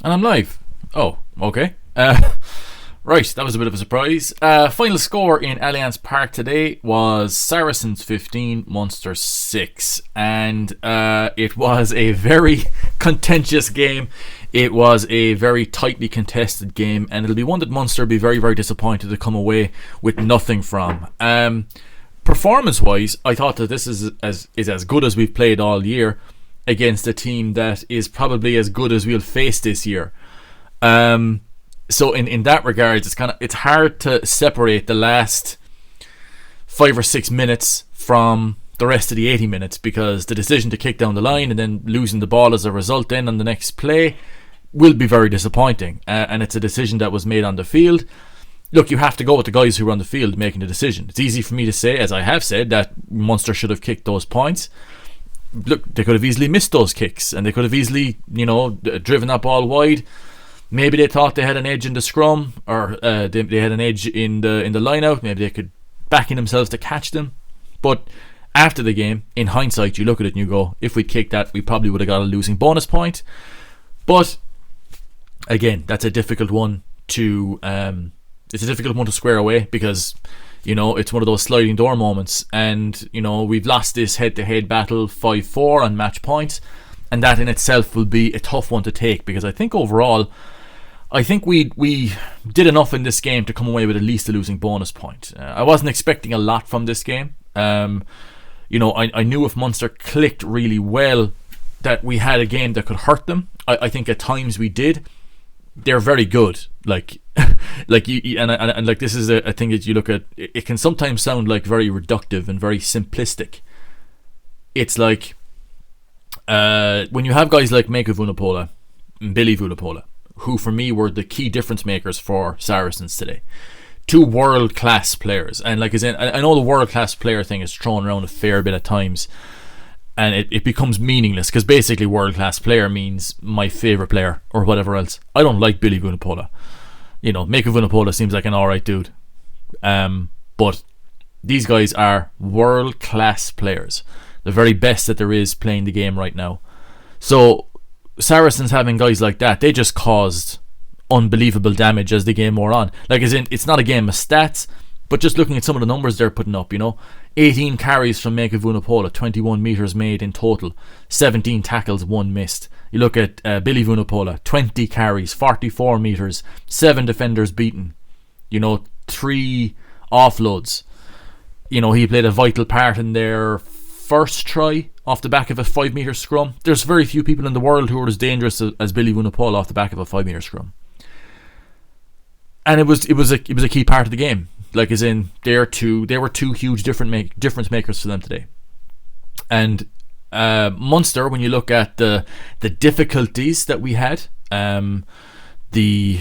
And I'm live. Oh, okay. Right, that was a bit of a surprise. Final score in Allianz Park today was Saracens 15, Munster 6. And it was a very contentious game. It was a very tightly contested game. And it'll be one that Munster will be very, very disappointed to come away with nothing from. Performance-wise, I thought that this is as good as we've played all year against a team that is probably as good as we'll face this year. So in that regard, it's hard to separate the last 5 or 6 minutes from the rest of the 80 minutes, because the decision to kick down the line and then losing the ball as a result then on the next play will be very disappointing, and it's a decision that was made on the field. Look, you have to go with the guys who were on the field making the decision. It's easy for me to say, as I have said, that Munster should have kicked those points. Look, they could have easily missed those kicks, and they could have easily, driven that ball wide. Maybe they thought they had an edge in the scrum, or they had an edge in the line out. Maybe they could back in themselves to catch them. But after the game, in hindsight, you look at it and you go, if we'd kicked that, we probably would have got a losing bonus point. But again, that's a difficult one to square away, because it's one of those sliding door moments, and we've lost this head-to-head battle 5-4 on match points, and that in itself will be a tough one to take, because I think overall, we did enough in this game to come away with at least a losing bonus point. I wasn't expecting a lot from this game. I knew if Munster clicked really well that we had a game that could hurt them. I think at times we did. They're very good. Like this is a thing that you look at. It can sometimes sound like very reductive and very simplistic. It's like when you have guys like Mako Vunipola and Billy Vunipola, who for me were the key difference makers for Saracens today. Two world-class players. And I know the world-class player thing is thrown around a fair bit at times, and it becomes meaningless, because basically world-class player means my favourite player or whatever else. I don't like Billy Vunipola. Mako Vunipola seems like an alright dude. But these guys are world-class players. The very best that there is playing the game right now. So Saracens having guys like that, they just caused unbelievable damage as the game wore on. It's not a game of stats, but just looking at some of the numbers they're putting up, 18 carries from Mako Vunipola, 21 metres made in total, 17 tackles, 1 missed. You look at Billy Vunipola, 20 carries, 44 metres, 7 defenders beaten, 3 offloads. He played a vital part in their first try off the back of a 5 metre scrum. There's very few people in the world who are as dangerous as Billy Vunipola off the back of a 5 metre scrum. And it was a key part of the game. They were two huge difference makers for them today. And Munster, when you look at the difficulties that we had, the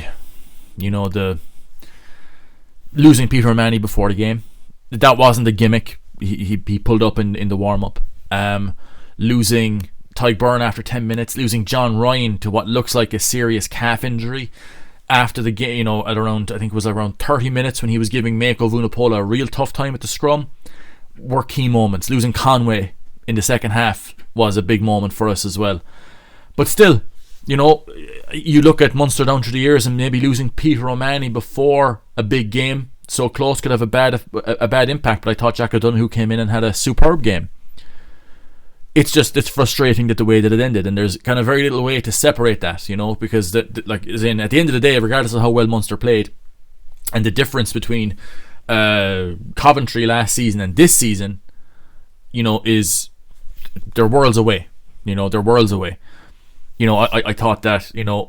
losing Peter O'Mahony before the game, that wasn't a gimmick. He pulled up in the warm up. Losing Ty Byrne after 10 minutes, losing John Ryan to what looks like a serious calf injury after the game, at around, I think it was around 30 minutes, when he was giving Mako Vunipola a real tough time at the scrum, were key moments. Losing Conway in the second half was a big moment for us as well. But still, you look at Munster down through the years, and maybe losing Peter O'Mahony before a big game so close could have a bad impact, but I thought Jack O'Donoghue came in and had a superb game. It's frustrating that the way that it ended, and there's kind of very little way to separate that, because at the end of the day, regardless of how well Munster played, and the difference between Coventry last season and this season, is they're worlds away. They're worlds away. I thought that when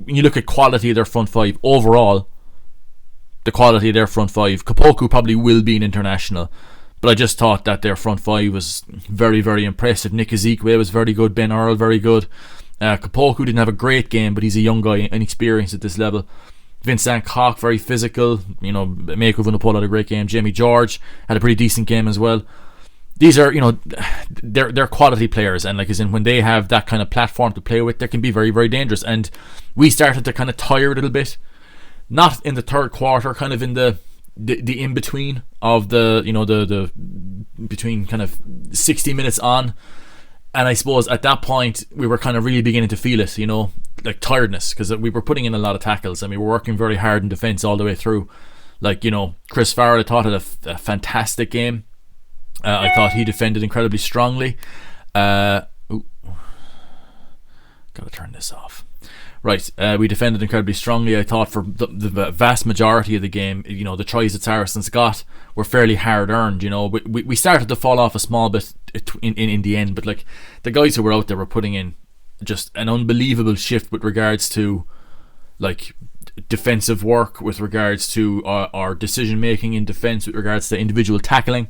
you look at quality of their front five overall, the quality of their front five, Kapoku probably will be an international. But I just thought that their front five was very, very impressive. Nick Ezekwe was very good. Ben Earl, very good. Kapoku didn't have a great game, but he's a young guy and experienced at this level. Vincent Koch, very physical. Mako Vunipola had a great game. Jamie George had a pretty decent game as well. These are, they're quality players, and when they have that kind of platform to play with, they can be very, very dangerous. And we started to kind of tire a little bit, not in the third quarter, kind of in the in between of the between kind of 60 minutes on And I suppose at that point we were kind of really beginning to feel it, like tiredness, because we were putting in a lot of tackles and we were working very hard in defence all the way through. Like, Chris Farrell, I thought, had a fantastic game. I thought he defended incredibly strongly. Gotta turn this off. Right, we defended incredibly strongly. I thought for the vast majority of the game, the tries that Saracens got were fairly hard earned. We started to fall off a small bit in the end, but like the guys who were out there were putting in just an unbelievable shift with regards to like defensive work, with regards to our decision making in defence, with regards to individual tackling.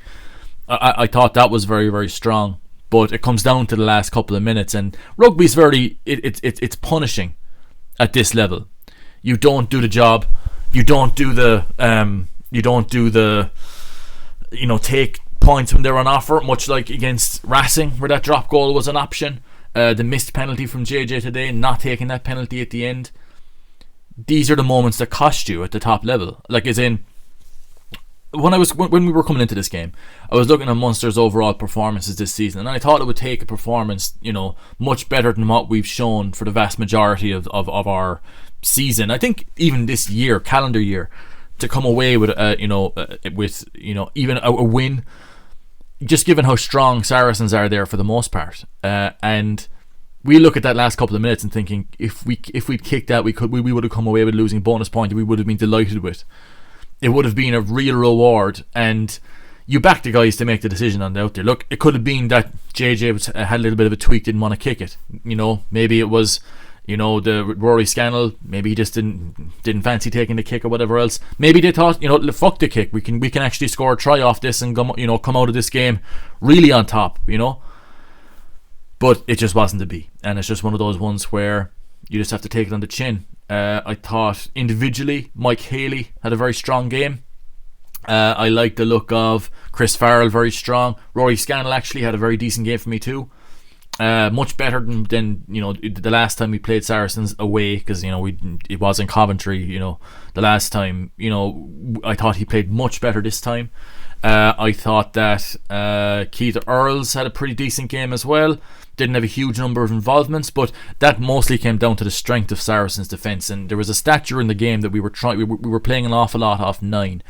I thought that was very, very strong. But it comes down to the last couple of minutes, and rugby's it's punishing at this level. You don't do the job. You don't do the take points when they're on offer, much like against Racing, where that drop goal was an option. The missed penalty from JJ today, not taking that penalty at the end. These are the moments that cost you at the top level. Like, as in, when we were coming into this game, I was looking at Munster's overall performances this season, and I thought it would take a performance, much better than what we've shown for the vast majority of our season. I think even this year, calendar year, to come away with even a win, just given how strong Saracens are there for the most part, and we look at that last couple of minutes and thinking if we'd kicked that, we would have come away with a losing bonus point that we would have been delighted with. It would have been a real reward, and you back the guys to make the decision on the out there. Look, it could have been that JJ had a little bit of a tweak, didn't want to kick it. Maybe it was, the Rory Scannell. Maybe he just didn't fancy taking the kick or whatever else. Maybe they thought, fuck the kick. We can actually score a try off this and come out of this game really on top. But it just wasn't to be, and it's just one of those ones where you just have to take it on the chin. I thought individually Mike Haley had a very strong game. I liked the look of Chris Farrell, very strong. Rory Scannell actually had a very decent game for me too. Much better than the last time we played Saracens away, because it was in Coventry. The last time, I thought he played much better this time. I thought that Keith Earls had a pretty decent game as well. Didn't have a huge number of involvements, but that mostly came down to the strength of Saracens' defence. And there was a stat during the game that we were playing an awful lot off 9.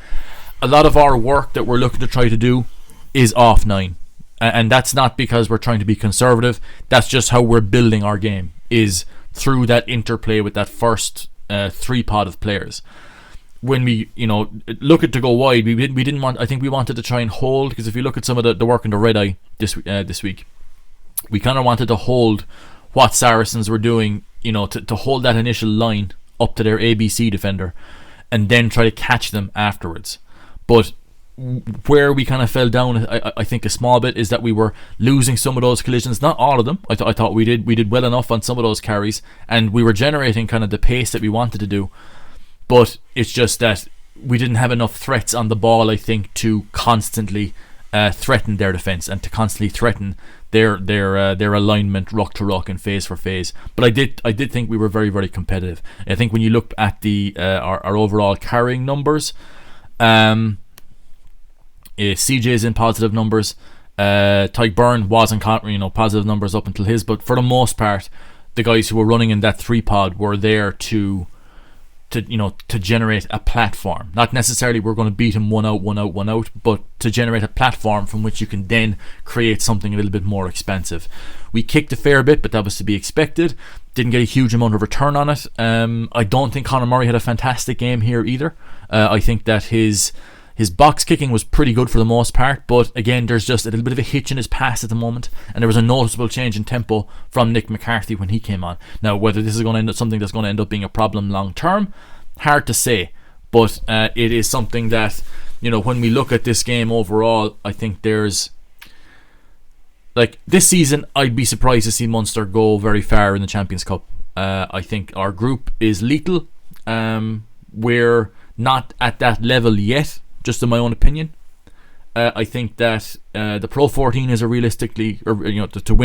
A lot of our work that we're looking to try to do is off 9, and that's not because we're trying to be conservative. That's just how we're building our game, is through that interplay with that first 3 pod of players. When we look at to go wide, we didn't want. I think we wanted to try and hold, because if you look at some of the work in the red eye this week, we kind of wanted to hold what Saracens were doing, to hold that initial line up to their ABC defender, and then try to catch them afterwards. But where we kind of fell down, I think a small bit, is that we were losing some of those collisions. Not all of them. I thought we did well enough on some of those carries, and we were generating kind of the pace that we wanted to do. But it's just that we didn't have enough threats on the ball, I think, to constantly threaten their defence and to constantly threaten their alignment ruck to ruck and phase for phase. But I did think we were very, very competitive. I think when you look at the our overall carrying numbers, CJ's in positive numbers. Tyke Byrne was in positive numbers up until his, but for the most part, the guys who were running in that 3 pod were there to generate a platform. Not necessarily we're going to beat him one out, but to generate a platform from which you can then create something a little bit more expensive. We kicked a fair bit, but that was to be expected. Didn't get a huge amount of return on it. I don't think Conor Murray had a fantastic game here either. I think that his box kicking was pretty good for the most part, but again, there's just a little bit of a hitch in his pass at the moment, and there was a noticeable change in tempo from Nick McCarthy when he came on. Now, whether this is going to end up something that's going to end up being a problem long term, hard to say, but it is something that, when we look at this game overall, I think there's, like, this season I'd be surprised to see Munster go very far in the Champions Cup. I think our group is lethal. We're not at that level yet, just in my own opinion. I think that the Pro 14 is to win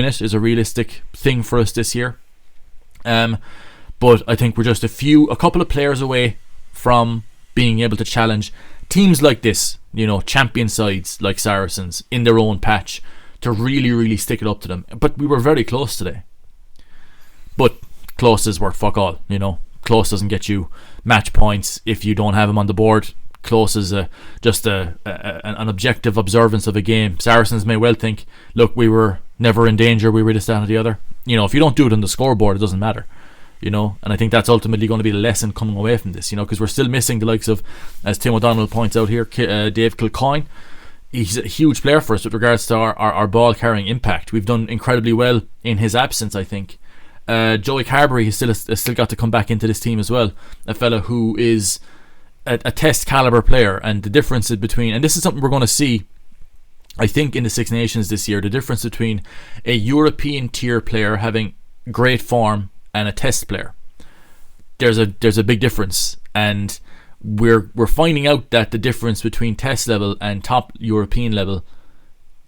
it is a realistic thing for us this year. But I think we're just a couple of players away from being able to challenge teams like this, champion sides like Saracens in their own patch, to really, really stick it up to them. But we were very close today. But close is worth fuck all, you know. Close doesn't get you match points if you don't have them on the board. Close is just an objective observance of a game. Saracens may well think, look, we were never in danger, we were this, that, or the other. You know, if you don't do it on the scoreboard, it doesn't matter. You know, and I think that's ultimately going to be the lesson coming away from this. You know, because we're still missing the likes of, as Tim O'Donnell points out here, Dave Kilcoyne. He's a huge player for us with regards to our ball carrying impact. We've done incredibly well in his absence, I think. Joey Carberry has still got to come back into this team as well. A fella who is a test caliber player, and the difference between, and this is something we're going to see, I think, in the Six Nations this year, the difference between a European tier player having great form and a test player. There's a big difference, and we're finding out that the difference between test level and top European level,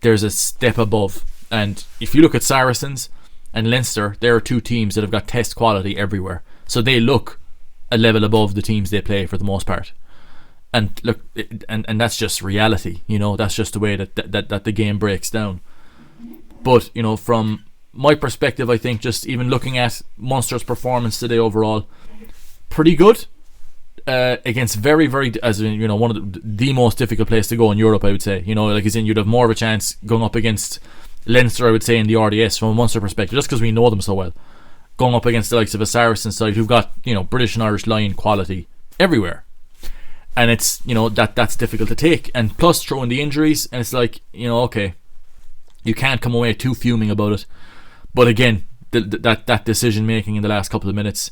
there's a step above. And if you look at Saracens and Leinster, there are two teams that have got test quality everywhere, so they look a level above the teams they play for the most part. And look, and that's just reality, you know. That's just the way that the game breaks down. But you know, from my perspective, I think just even looking at Munster's performance today overall, pretty good against very, very, as in, you know, one of the most difficult place to go in Europe, I would say. You know, like as in you'd have more of a chance going up against Leinster, I would say, in the RDS from a Munster perspective, just because we know them so well. Going up against the likes of a Saracens side who've got, you know, British and Irish line quality everywhere, and it's, you know, that's difficult to take, and plus throw in the injuries, and it's like, you know, okay, you can't come away too fuming about it. But again, that decision making in the last couple of minutes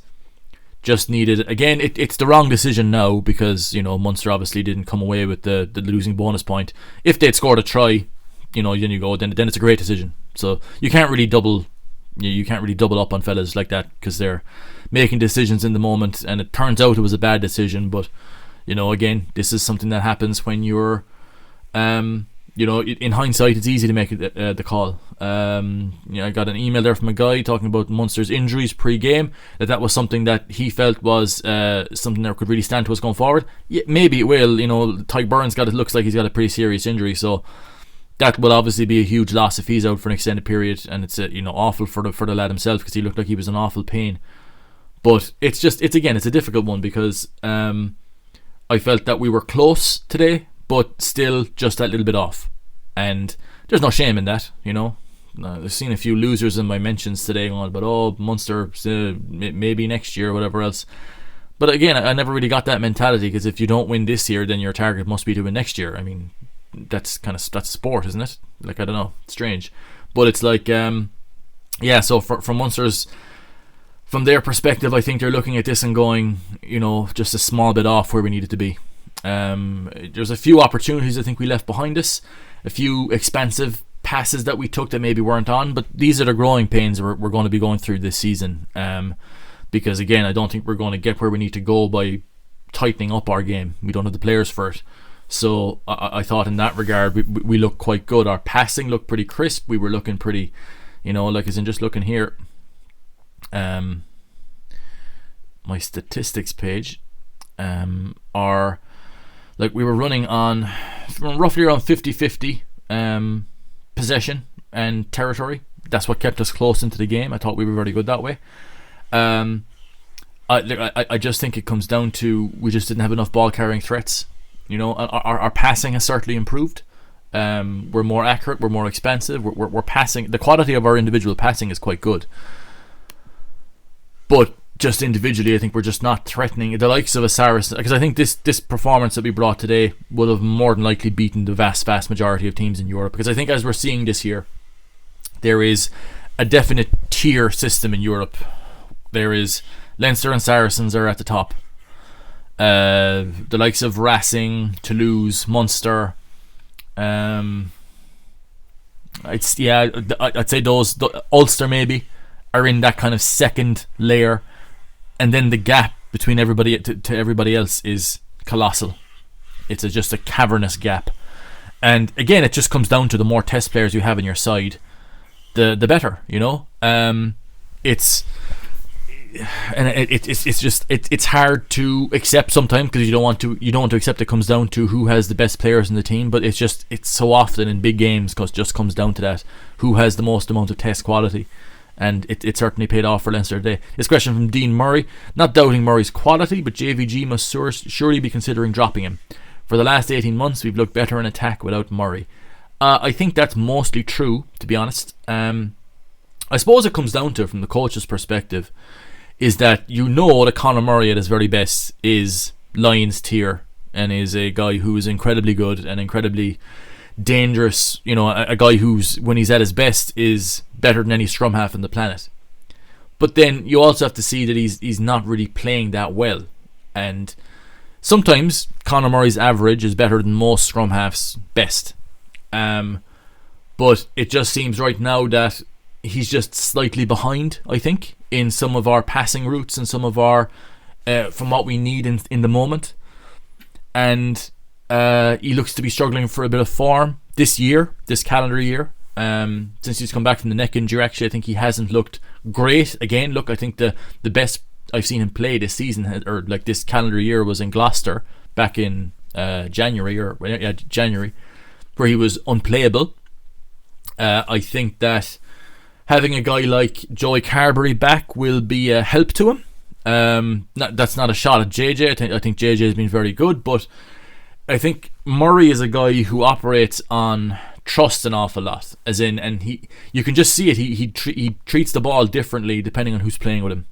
just needed, again, it's the wrong decision now, because, you know, Munster obviously didn't come away with the losing bonus point. If they'd scored a try, you know, then it's a great decision. So you can't really double up on fellas like that, because they're making decisions in the moment, and it turns out it was a bad decision. But you know, again, this is something that happens when you're you know, in hindsight it's easy to make the call. You know, I got an email there from a guy talking about Munster's injuries pre-game, that was something that he felt was something that could really stand to us going forward. Yeah, maybe it will. You know, Tyke Burns looks like he's got a pretty serious injury, so that will obviously be a huge loss if he's out for an extended period, and it's you know, awful for the lad himself, because he looked like he was in awful pain. But it's a difficult one, because I felt that we were close today, but still just that little bit off, and there's no shame in that, you know. I've seen a few losers in my mentions today going about, oh, Munster maybe next year or whatever else. But again, I never really got that mentality, because if you don't win this year, then your target must be to win next year. I mean, that's sport, isn't it? Like, I don't know, it's strange, but it's like yeah. So from Munster's, from their perspective, I think they're looking at this and going, you know, just a small bit off where we needed to be. There's a few opportunities I think we left behind us, a few expensive passes that we took that maybe weren't on, but these are the growing pains we're going to be going through this season, because again, I don't think we're going to get where we need to go by tightening up our game. We don't have the players for it. So I thought in that regard we looked quite good. Our passing looked pretty crisp. We were looking pretty, you know, like as in just looking here, my statistics page, are like we were running on roughly around 50-50 possession and territory. That's what kept us close into the game. I thought we were very good that way. I just think it comes down to we just didn't have enough ball carrying threats. You know, our passing has certainly improved. We're more accurate. We're more expansive. We're passing. The quality of our individual passing is quite good. But just individually, I think we're just not threatening the likes of a Saracens. Because I think this performance that we brought today would have more than likely beaten the vast majority of teams in Europe. Because I think, as we're seeing this year, there is a definite tier system in Europe. There is Leinster and Saracens are at the top. The likes of Racing, Toulouse, Munster, I'd say those, Ulster maybe, are in that kind of second layer, and then the gap between everybody to everybody else is colossal. It's just a cavernous gap, and again, it just comes down to the more test players you have in your side, the better, you know. It's and it's hard to accept sometimes, because you don't want to accept it comes down to who has the best players in the team. But it's so often in big games, because it just comes down to that, who has the most amount of test quality. And it certainly paid off for Leinster today. This question from Dean Murray: not doubting Murray's quality, but JVG must surely be considering dropping him. For the last 18 months, we've looked better in attack without Murray. I think that's mostly true, to be honest. I suppose it comes down to, from the coach's perspective, is that that Conor Murray at his very best is Lions tier, and is a guy who is incredibly good and incredibly dangerous. A guy who's, when he's at his best, is better than any scrum half on the planet. But then you also have to see that he's not really playing that well, and sometimes Conor Murray's average is better than most scrum halves' best. But it just seems right now that he's just slightly behind, I think, in some of our passing routes and some of our from what we need in the moment. And he looks to be struggling for a bit of form this calendar year. Since he's come back from the neck injury, actually, I think he hasn't looked great. Again, I think the best I've seen him play this season, or like this calendar year, was in Gloucester back in January, where he was unplayable. I think that having a guy like Joey Carberry back will be a help to him. That's not a shot at JJ. I think JJ has been very good, but I think Murray is a guy who operates on trust an awful lot, as in, and you can just see it. He treats the ball differently depending on who's playing with him,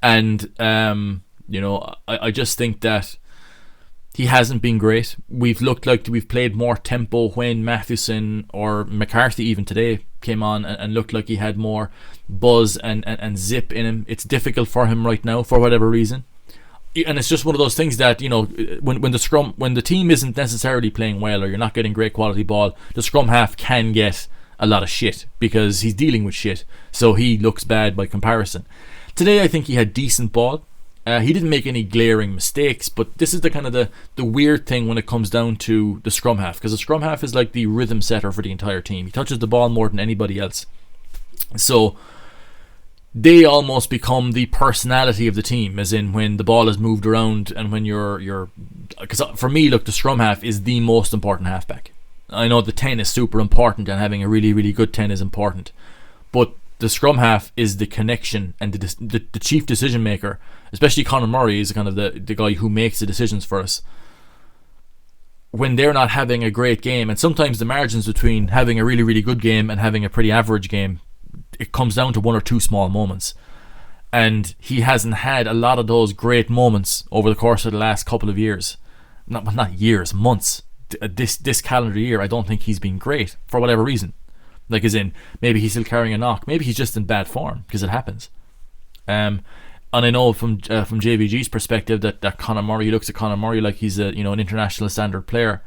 and I just think that he hasn't been great. We've looked like we've played more tempo when Mathewson or McCarthy even today came on and looked like he had more buzz and zip in him. It's difficult for him right now for whatever reason. And it's just one of those things that, when the team isn't necessarily playing well, or you're not getting great quality ball, the scrum half can get a lot of shit because he's dealing with shit. So he looks bad by comparison. Today I think he had decent ball. He didn't make any glaring mistakes, but this is the kind of the weird thing when it comes down to the scrum half, because the scrum half is like the rhythm setter for the entire team. He touches the ball more than anybody else, so they almost become the personality of the team, as in when the ball is moved around and when you're because for me, look, the scrum half is the most important halfback. I know the 10 is super important, and having a really, really good 10 is important, but the scrum half is the connection and the chief decision maker. Especially Conor Murray is kind of the guy who makes the decisions for us. When they're not having a great game, and sometimes the margins between having a really, really good game and having a pretty average game, it comes down to one or two small moments. And he hasn't had a lot of those great moments over the course of the last couple of years. Not years, months. This calendar year, I don't think he's been great for whatever reason. Like, as in, maybe he's still carrying a knock. Maybe he's just in bad form, because it happens. And I know from JVG's perspective that Conor Murray, he looks at Conor Murray like he's an international standard player,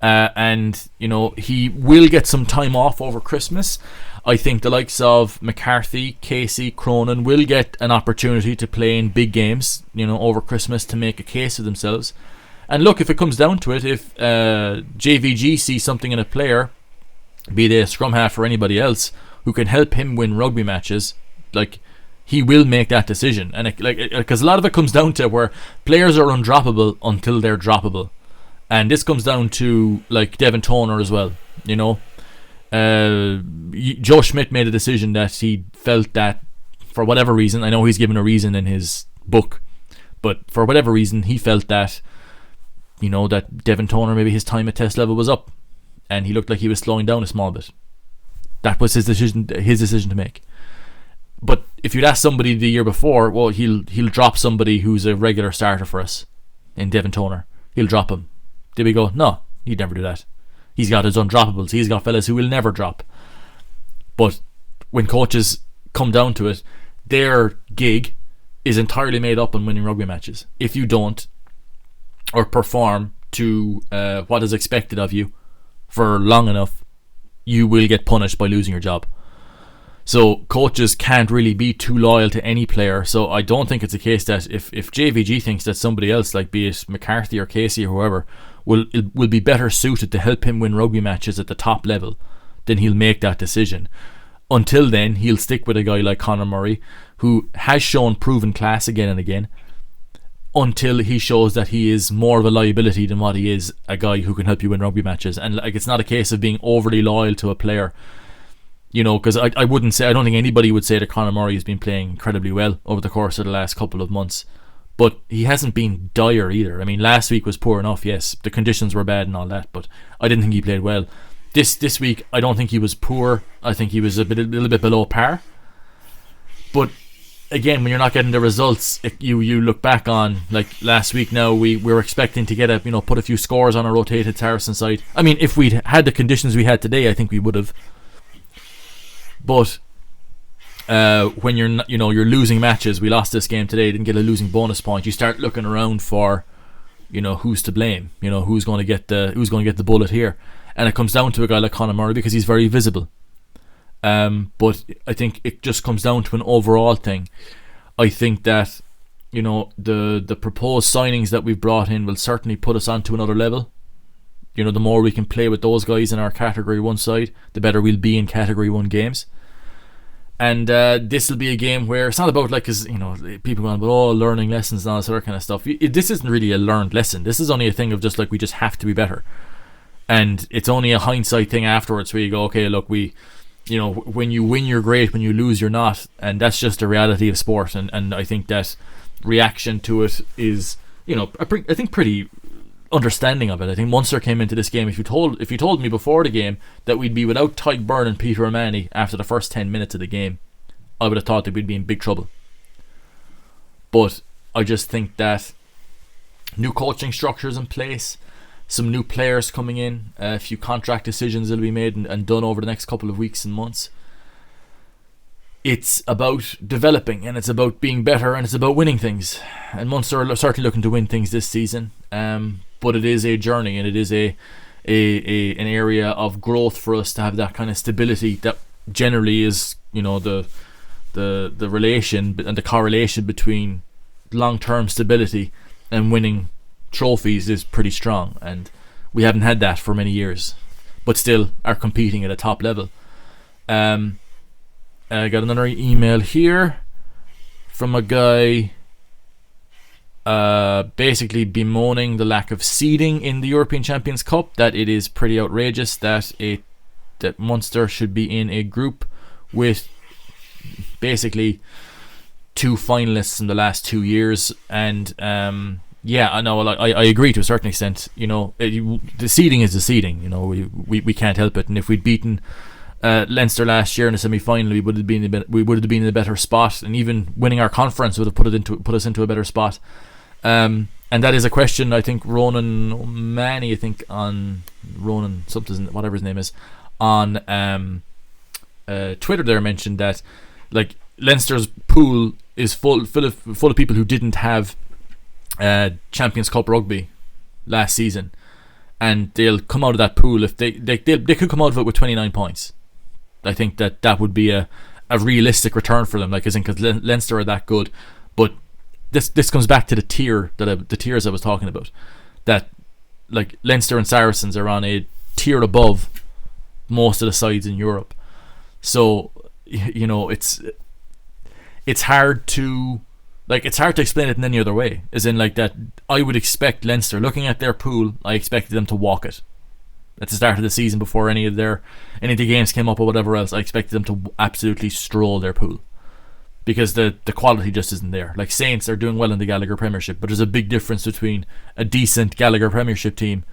and he will get some time off over Christmas. I think the likes of McCarthy, Casey, Cronin will get an opportunity to play in big games, over Christmas, to make a case of themselves. And look, if it comes down to it, if JVG sees something in a player, be they a scrum half or anybody else, who can help him win rugby matches, like, he will make that decision. And because a lot of it comes down to where players are undroppable until they're droppable, and this comes down to like Devin Toner as well. Joe Schmidt made a decision that he felt that, for whatever reason, I know he's given a reason in his book, but for whatever reason he felt that that Devin Toner, maybe his time at test level was up, and he looked like he was slowing down a small bit. That was his decision to make. But if you'd asked somebody the year before, well, he'll drop somebody who's a regular starter for us in Devin Toner. He'll drop him. Did we go? No, he'd never do that. He's got his undroppables. He's got fellas who will never drop. But when coaches come down to it, their gig is entirely made up on winning rugby matches. If you don't, or perform to what is expected of you for long enough, you will get punished by losing your job. So coaches can't really be too loyal to any player. So I don't think it's a case that if JVG thinks that somebody else, like be it McCarthy or Casey or whoever, will be better suited to help him win rugby matches at the top level, then he'll make that decision. until then, he'll stick with a guy like Conor Murray, who has shown proven class again and again, until he shows that he is more of a liability than what he is a guy who can help you win rugby matches. And like, it's not a case of being overly loyal to a player, you know, because I don't think anybody would say that Conor Murray has been playing incredibly well over the course of the last couple of months, but he hasn't been dire either. I mean, last week was poor enough, yes, the conditions were bad and all that, but I didn't think he played well. This week, I don't think he was poor. I think he was a little bit below par. But again, when you're not getting the results, you look back on, like last week now, we were expecting to get put a few scores on a rotated Saracen side. I mean, if we'd had the conditions we had today, I think we would have. But when you're not, you're losing matches, we lost this game today, didn't get a losing bonus point. You start looking around for, who's to blame. Who's going to get the bullet here, and it comes down to a guy like Conor Murray because he's very visible. But I think it just comes down to an overall thing. I think that the proposed signings that we've brought in will certainly put us onto another level. The more we can play with those guys in our Category 1 side, the better we'll be in Category 1 games. And this will be a game where it's not about because people going about learning lessons and all this other kind of stuff. This isn't really a learned lesson. This is only a thing of just we just have to be better. And it's only a hindsight thing afterwards where you go, okay, look, when you win you're great, when you lose you're not, and that's just the reality of sport. And I think that reaction to it is I think pretty understanding of it. I think Munster came into this game, if you told me before the game that we'd be without Tyke Byrne and Peter O'Mahony after the first 10 minutes of the game, I would have thought that we'd be in big trouble. But I just think that new coaching structures in place, some new players coming in, a few contract decisions that will be made and done over the next couple of weeks and months. It's about developing, and it's about being better, and it's about winning things. And Munster are certainly looking to win things this season. But it is a journey, and it is an area of growth for us to have that kind of stability that generally is the relation and the correlation between long-term stability and winning trophies is pretty strong, and we haven't had that for many years, but still are competing at a top level. I got another email here from a guy basically bemoaning the lack of seeding in the European Champions Cup, that it is pretty outrageous that Munster should be in a group with basically two finalists in the last 2 years. And yeah, I know. I agree to a certain extent. The seeding is the seeding. We can't help it. And if we'd beaten Leinster last year in the semi-final, we would have been in a better spot, and even winning our conference would have put us into a better spot. And that is a question I think Ronan O'Mahony, on Ronan something, whatever his name is, on Twitter there mentioned that Leinster's pool is full of people who didn't have Champions Cup rugby last season, and they'll come out of that pool if they could come out of it with 29 points. I think that would be a realistic return for them, because Leinster are that good. But this comes back to the tiers I was talking about, that Leinster and Saracens are on a tier above most of the sides in Europe. So it's hard to explain it in any other way, as in that I would expect Leinster, looking at their pool, I expected them to walk it at the start of the season before any of the games came up or whatever else. I expected them to absolutely stroll their pool, because the quality just isn't there. Saints are doing well in the Gallagher Premiership, but there's a big difference between a decent Gallagher Premiership team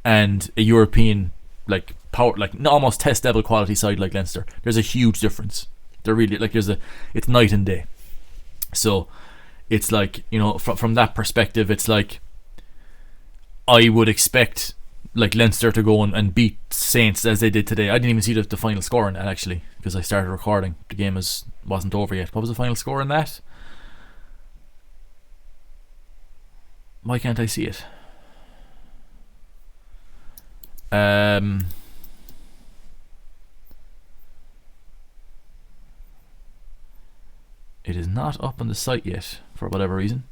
and a European power, almost test level quality side like Leinster. There's a huge difference. They're really it's night and day. So it's from that perspective, it's I would expect Leinster to go and beat Saints as they did today. I didn't even see the final score in that, actually, because I started recording. The game wasn't over yet. What was the final score in that? Why can't I see it? It is not up on the site yet for whatever reason.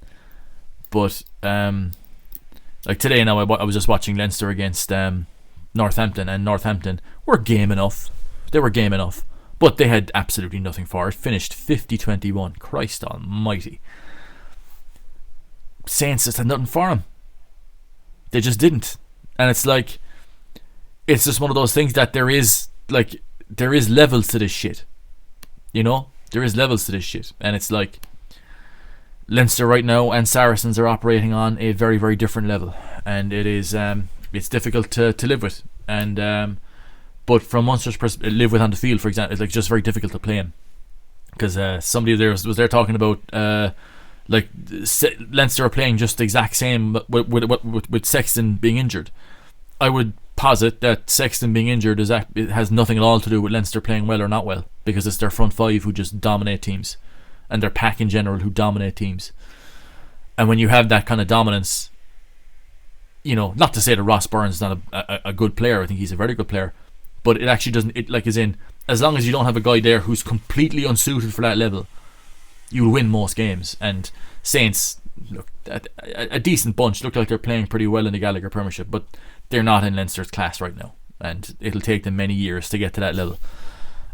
But today now, I was just watching Leinster against Northampton, and Northampton were game enough. They were game enough, But they had absolutely nothing for it. Finished 50-21. Christ almighty. Saints just had nothing for them. They just didn't. And it's like, it's just one of those things that there is levels to this shit. You know? There is levels to this shit. And it's like, Leinster right now and Saracens are operating on a very, very different level. And it is, it's difficult to live with. And, but from Munster's perspective, live with on the field, for example, it's like just very difficult to play in. Because somebody there was there talking about Leinster are playing just the exact same with Sexton being injured. I would posit that Sexton being injured it has nothing at all to do with Leinster playing well or not well, because it's their front five who just dominate teams, and their pack in general who dominate teams. And when you have that kind of dominance, you know, not to say that Ross Byrne's is not a good player. I think he's a very good player. But it actually doesn't, as long as you don't have a guy there who's completely unsuited for that level, you'll win most games. And Saints, look, a decent bunch, look like they're playing pretty well in the Gallagher Premiership, but they're not in Leinster's class right now. And it'll take them many years to get to that level.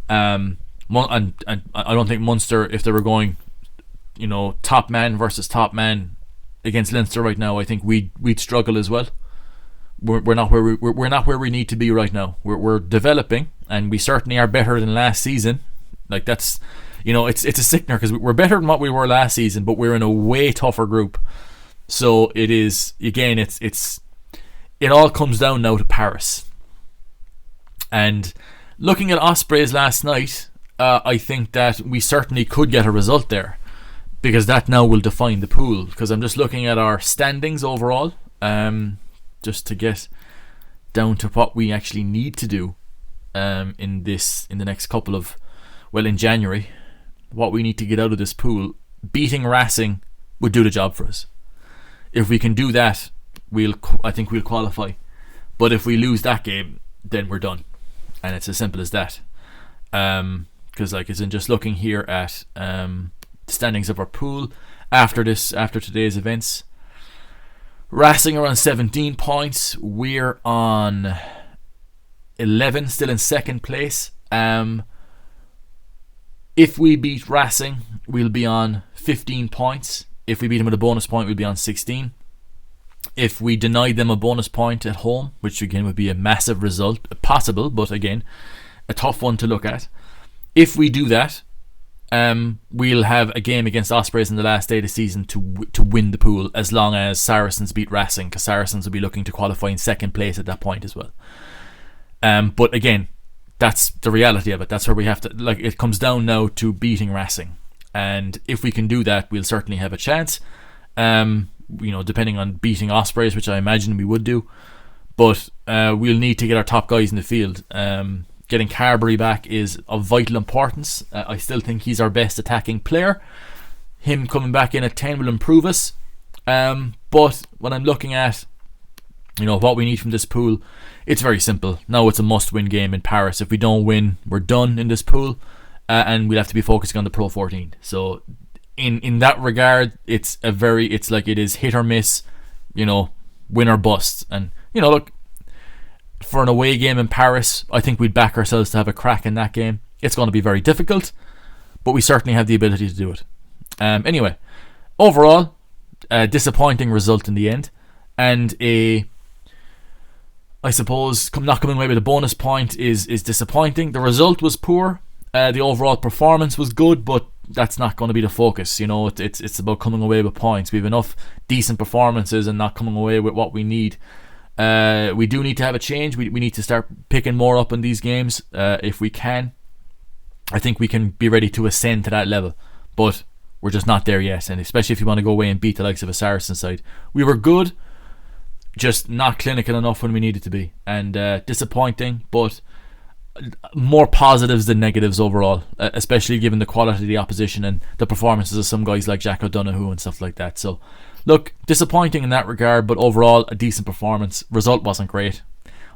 And I don't think Munster, if they were going, you know, top man versus top man against Leinster right now, I think we'd struggle as well. We're not where we need to be right now. We're developing, and we certainly are better than last season. Like, that's, you know, it's a sickener, because we're better than what we were last season, but we're in a way tougher group. So it is, again, it all comes down now to Paris. And looking at Ospreys last night, I think that we certainly could get a result there, because that now will define the pool. Because I'm just looking at our standings overall, just to get down to what we actually need to do in the next couple of, in January, what we need to get out of this pool. Beating Racing would do the job for us. If we can do that, I think we'll qualify. But if we lose that game, then we're done, and it's as simple as that. Because it's in just looking here at standings of our pool after today's events. Racing are on 17 points. We're on 11, still in second place. If we beat Racing, we'll be on 15 points. If we beat them with a bonus point, we'll be on 16. If we deny them a bonus point at home, which again would be a massive result, possible, but again, a tough one to look at. If we do that, we'll have a game against Ospreys in the last day of the season to win the pool, as long as Saracens beat Racing, because Saracens will be looking to qualify in second place at that point as well. But again, that's the reality of it. That's where we have to, it comes down now to beating Racing, and if we can do that, we'll certainly have a chance. You know, depending on beating Ospreys, which I imagine we would do, but we'll need to get our top guys in the field. Getting Carberry back is of vital importance. I still think he's our best attacking player. Him coming back in at 10 will improve us. But when I'm looking at, you know, what we need from this pool, it's very simple. Now it's a must-win game in Paris. If we don't win, we're done in this pool, and we'll have to be focusing on the Pro 14. So in that regard, it is hit or miss, you know, win or bust. And, you know, look, for an away game in Paris, I think we'd back ourselves to have a crack in that game. It's going to be very difficult, but we certainly have the ability to do it. Anyway, overall, a disappointing result in the end, and I suppose not coming away with a bonus point is disappointing. The result was poor. The overall performance was good, but that's not going to be the focus. You know, it's about coming away with points. We have enough decent performances and not coming away with what we need. We do need to have a change. We need to start picking more up in these games if we can. I think we can be ready to ascend to that level, but we're just not there yet. And especially if you want to go away and beat the likes of a Saracen side, we were good, just not clinical enough when we needed to be, and disappointing, but more positives than negatives overall, especially given the quality of the opposition and the performances of some guys like Jack O'Donoghue and stuff like that. So look, disappointing in that regard, but overall a decent performance. Result wasn't great.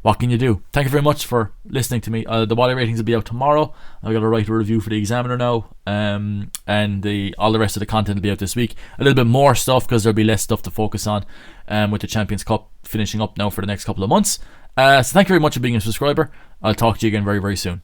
What can you do? Thank you very much for listening to me. The Wally ratings will be out tomorrow. I've got to write a review for the Examiner now, and all the rest of the content will be out this week. A little bit more stuff because there'll be less stuff to focus on with the Champions Cup finishing up now for the next couple of months. So thank you very much for being a subscriber. I'll talk to you again very, very soon.